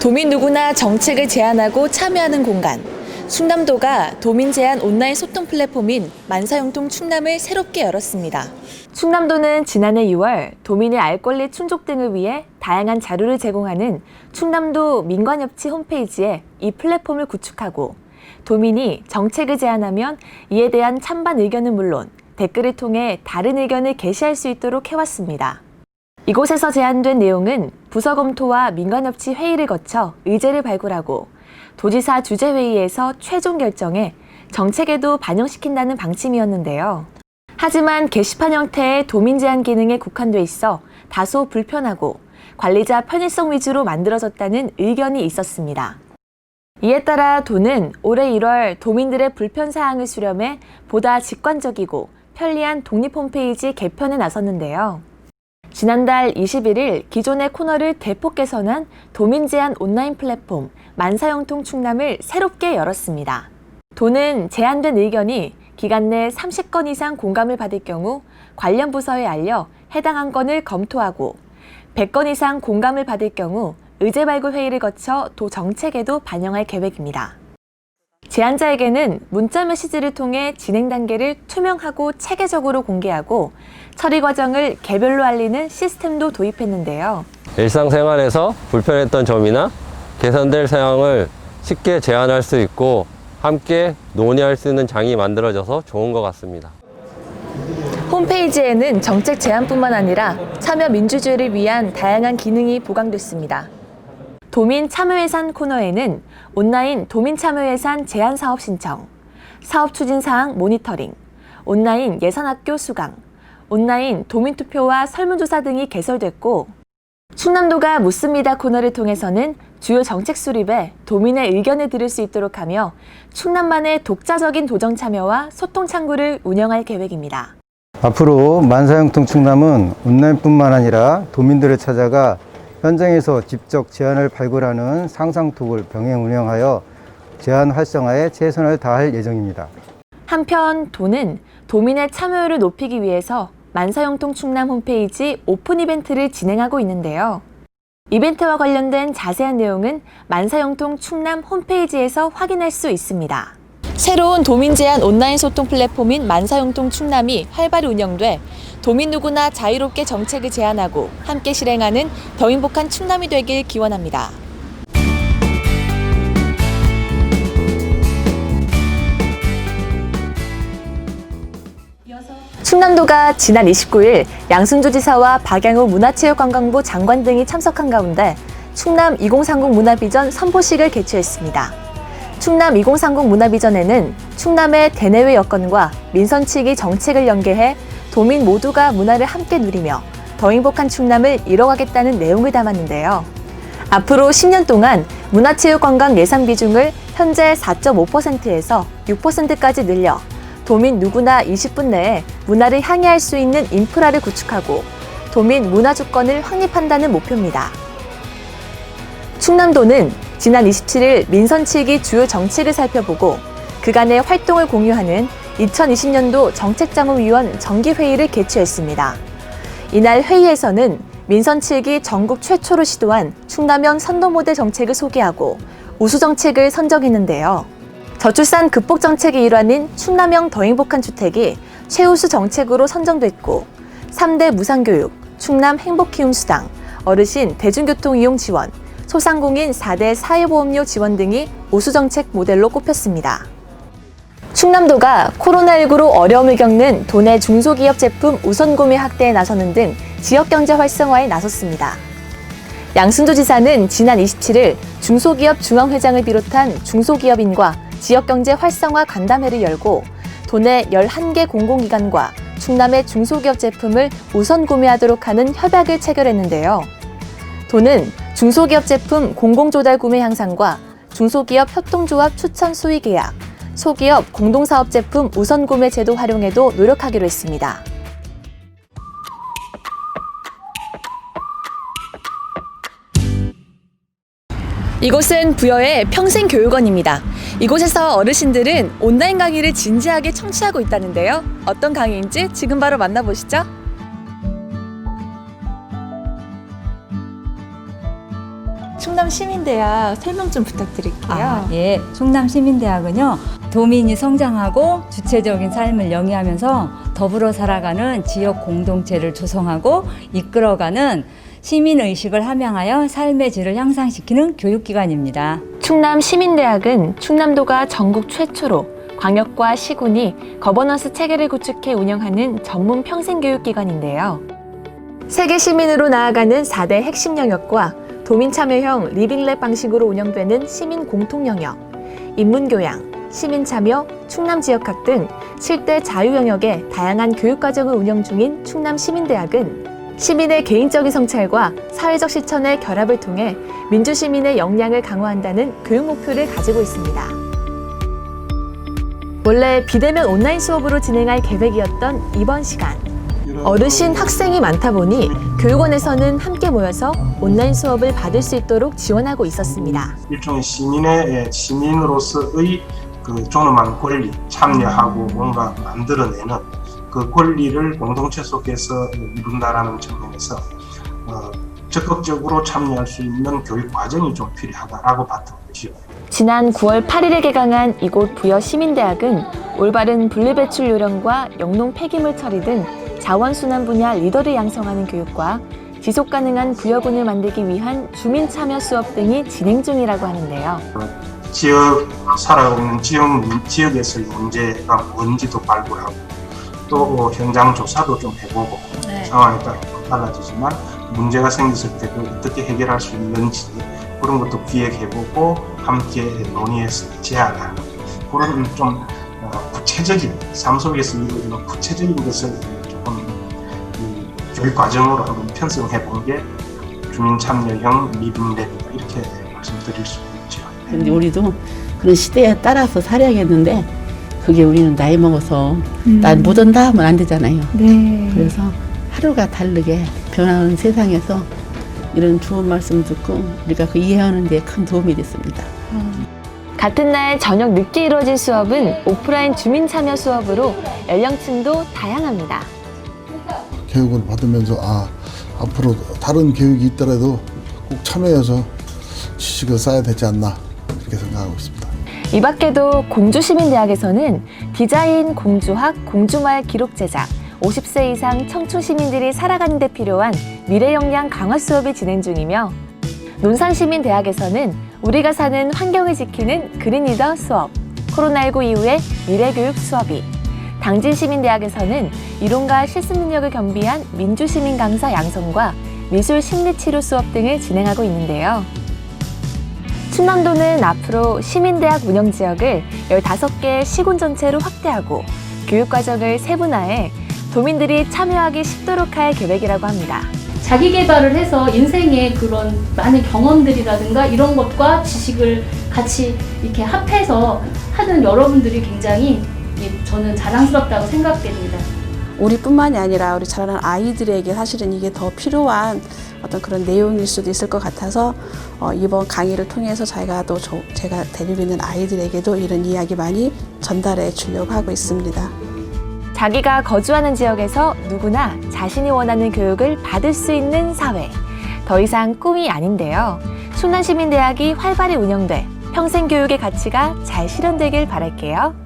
도민 누구나 정책을 제안하고 참여하는 공간. 충남도가 도민 제안 온라인 소통 플랫폼인 만사형통 충남을 새롭게 열었습니다. 충남도는 지난해 6월 도민의 알 권리 충족 등을 위해 다양한 자료를 제공하는 충남도 민관협치 홈페이지에 이 플랫폼을 구축하고 도민이 정책을 제안하면 이에 대한 찬반 의견은 물론 댓글을 통해 다른 의견을 게시할 수 있도록 해왔습니다. 이곳에서 제안된 내용은 부서 검토와 민관협치 회의를 거쳐 의제를 발굴하고 도지사 주재회의에서 최종 결정해 정책에도 반영시킨다는 방침이었는데요. 하지만 게시판 형태의 도민 제안 기능에 국한돼 있어 다소 불편하고 관리자 편의성 위주로 만들어졌다는 의견이 있었습니다. 이에 따라 도는 올해 1월 도민들의 불편 사항을 수렴해 보다 직관적이고 편리한 독립 홈페이지 개편에 나섰는데요. 지난달 21일 기존의 코너를 대폭 개선한 도민 제안 온라인 플랫폼 만사형통 충남을 새롭게 열었습니다. 도는 제안된 의견이 기간 내 30건 이상 공감을 받을 경우 관련 부서에 알려 해당 안건을 검토하고 100건 이상 공감을 받을 경우 의제 발굴 회의를 거쳐 도 정책에도 반영할 계획입니다. 제안자에게는 문자 메시지를 통해 진행 단계를 투명하고 체계적으로 공개하고 처리 과정을 개별로 알리는 시스템도 도입했는데요. 일상생활에서 불편했던 점이나 개선될 사항을 쉽게 제안할 수 있고 함께 논의할 수 있는 장이 만들어져서 좋은 것 같습니다. 홈페이지에는 정책 제안뿐만 아니라 참여 민주주의를 위한 다양한 기능이 보강됐습니다. 도민 참여예산 코너에는 온라인 도민 참여예산 제안 사업 신청, 사업 추진 사항 모니터링, 온라인 예산학교 수강, 온라인 도민 투표와 설문조사 등이 개설됐고 충남도가 묻습니다 코너를 통해서는 주요 정책 수립에 도민의 의견을 들을 수 있도록 하며 충남만의 독자적인 도정 참여와 소통 창구를 운영할 계획입니다. 앞으로 만사형통 충남은 온라인뿐만 아니라 도민들을 찾아가 현장에서 직접 제안을 발굴하는 상상톡을 병행 운영하여 제안 활성화에 최선을 다할 예정입니다. 한편 도는 도민의 참여율을 높이기 위해서 만사형통 충남 홈페이지 오픈 이벤트를 진행하고 있는데요. 이벤트와 관련된 자세한 내용은 만사형통 충남 홈페이지에서 확인할 수 있습니다. 새로운 도민 제안 온라인 소통 플랫폼인 만사형통 충남이 활발히 운영돼 도민 누구나 자유롭게 정책을 제안하고 함께 실행하는 더 행복한 충남이 되길 기원합니다. 충남도가 지난 29일 양승조 지사와 박양호 문화체육관광부 장관 등이 참석한 가운데 충남 2030 문화비전 선포식을 개최했습니다. 충남 2030 문화비전에는 충남의 대내외 여건과 민선치기 정책을 연계해 도민 모두가 문화를 함께 누리며 더 행복한 충남을 이뤄가겠다는 내용을 담았는데요. 앞으로 10년 동안 문화체육관광 예산 비중을 현재 4.5%에서 6%까지 늘려 도민 누구나 20분 내에 문화를 향유할 수 있는 인프라를 구축하고 도민 문화 주권을 확립한다는 목표입니다. 충남도는 지난 27일 민선치기 주요 정책을 살펴보고 그간의 활동을 공유하는 2020년도 정책자문위원 정기회의를 개최했습니다. 이날 회의에서는 민선치기 전국 최초로 시도한 충남형 선도모델 정책을 소개하고 우수 정책을 선정했는데요. 저출산 극복 정책의 일환인 충남형 더 행복한 주택이 최우수 정책으로 선정됐고 3대 무상교육, 충남 행복키움수당, 어르신 대중교통 이용 지원, 소상공인 4대 사회보험료 지원 등이 우수 정책 모델로 꼽혔습니다. 충남도가 코로나19로 어려움을 겪는 도내 중소기업 제품 우선 구매 확대에 나서는 등 지역경제 활성화에 나섰습니다. 양승조 지사는 지난 27일 중소기업 중앙회장을 비롯한 중소기업인과 지역경제 활성화 간담회를 열고 도내 11개 공공기관과 충남의 중소기업 제품을 우선 구매하도록 하는 협약을 체결했는데요. 도는 중소기업 제품 공공조달 구매 향상과 중소기업 협동조합 추천 수의 계약, 소기업 공동사업 제품 우선 구매 제도 활용에도 노력하기로 했습니다. 이곳은 부여의 평생교육원입니다. 이곳에서 어르신들은 온라인 강의를 진지하게 청취하고 있다는데요. 어떤 강의인지 지금 바로 만나보시죠. 충남시민대학 설명 좀 부탁드릴게요. 예. 충남시민대학은요, 도민이 성장하고 주체적인 삶을 영위하면서 더불어 살아가는 지역 공동체를 조성하고 이끌어가는 시민의식을 함양하여 삶의 질을 향상시키는 교육기관입니다. 충남시민대학은 충남도가 전국 최초로 광역과 시군이 거버넌스 체계를 구축해 운영하는 전문 평생교육기관인데요. 세계 시민으로 나아가는 4대 핵심 영역과 도민 참여형 리빙랩 방식으로 운영되는 시민 공통 영역, 인문교양, 시민참여, 충남지역학 등 7대 자유 영역의 다양한 교육과정을 운영 중인 충남시민대학은 시민의 개인적인 성찰과 사회적 실천의 결합을 통해 민주시민의 역량을 강화한다는 교육 목표를 가지고 있습니다. 원래 비대면 온라인 수업으로 진행할 계획이었던 이번 시간. 어르신, 학생이 많다 보니 교육원에서는 함께 모여서 온라인 수업을 받을 수 있도록 지원하고 있었습니다. 일종의 시민으로서의 그 존엄한 권리, 참여하고 뭔가 만들어내는 그 권리를 공동체 속에서 이룬다라는 측면에서 적극적으로 참여할 수 있는 교육 과정이 좀 필요하다라고 봤던 것이요. 지난 9월 8일에 개강한 이곳 부여시민대학은 올바른 분리배출 요령과 영농 폐기물 처리 등 자원순환 분야 리더를 양성하는 교육과 지속가능한 부여군을 만들기 위한 주민참여 수업 등이 진행 중이라고 하는데요. 지역 살아가고 있는 지역에서의 문제가 뭔지도 발굴하고 또 현장 조사도 좀 해보고 상황에 따라 달라지지만 문제가 생겼을 때 그걸 어떻게 해결할 수 있는지 그런 것도 기획해보고 함께 논의해서 제안하는 그런 좀 구체적인 삶 속에서 이루어지는 구체적인 것을 조금 교육 과정으로 한번 편성해본 게 주민 참여형 리빙랩이다 이렇게 말씀드릴 수 있죠. 근데 우리도 그런 시대에 따라서 살아야겠는데 그게 우리는 나이 먹어서 난 못한다 하면 안 되잖아요. 네. 그래서 하루가 다르게 변하는 세상에서 이런 좋은 말씀 듣고 우리가 그 이해하는 데 큰 도움이 됐습니다. 같은 날 저녁 늦게 이루어진 수업은 오프라인 주민 참여 수업으로 연령층도 다양합니다. 교육을 받으면서 앞으로 다른 교육이 있더라도 꼭 참여해서 지식을 쌓아야 되지 않나 이렇게 생각하고 있습니다. 이 밖에도 공주시민대학에서는 디자인, 공주학, 공주마을 기록 제작, 50세 이상 청춘 시민들이 살아가는 데 필요한 미래 역량 강화 수업이 진행 중이며 논산시민대학에서는 우리가 사는 환경을 지키는 그린리더 수업, 코로나19 이후의 미래교육 수업이, 당진시민대학에서는 이론과 실습 능력을 겸비한 민주시민 강사 양성과 미술 심리치료 수업 등을 진행하고 있는데요. 충남도는 앞으로 시민대학 운영지역을 15개 시군 전체로 확대하고 교육과정을 세분화해 도민들이 참여하기 쉽도록 할 계획이라고 합니다. 자기 개발을 해서 인생의 그런 많은 경험들이라든가 이런 것과 지식을 같이 이렇게 합해서 하는 여러분들이 굉장히 저는 자랑스럽다고 생각됩니다. 우리뿐만이 아니라 우리 자라는 아이들에게 사실은 이게 더 필요한 어떤 그런 내용일 수도 있을 것 같아서 이번 강의를 통해서 제가 데리고 있는 아이들에게도 이런 이야기 많이 전달해 주려고 하고 있습니다. 자기가 거주하는 지역에서 누구나 자신이 원하는 교육을 받을 수 있는 사회. 더 이상 꿈이 아닌데요. 충남시민대학이 활발히 운영돼 평생교육의 가치가 잘 실현되길 바랄게요.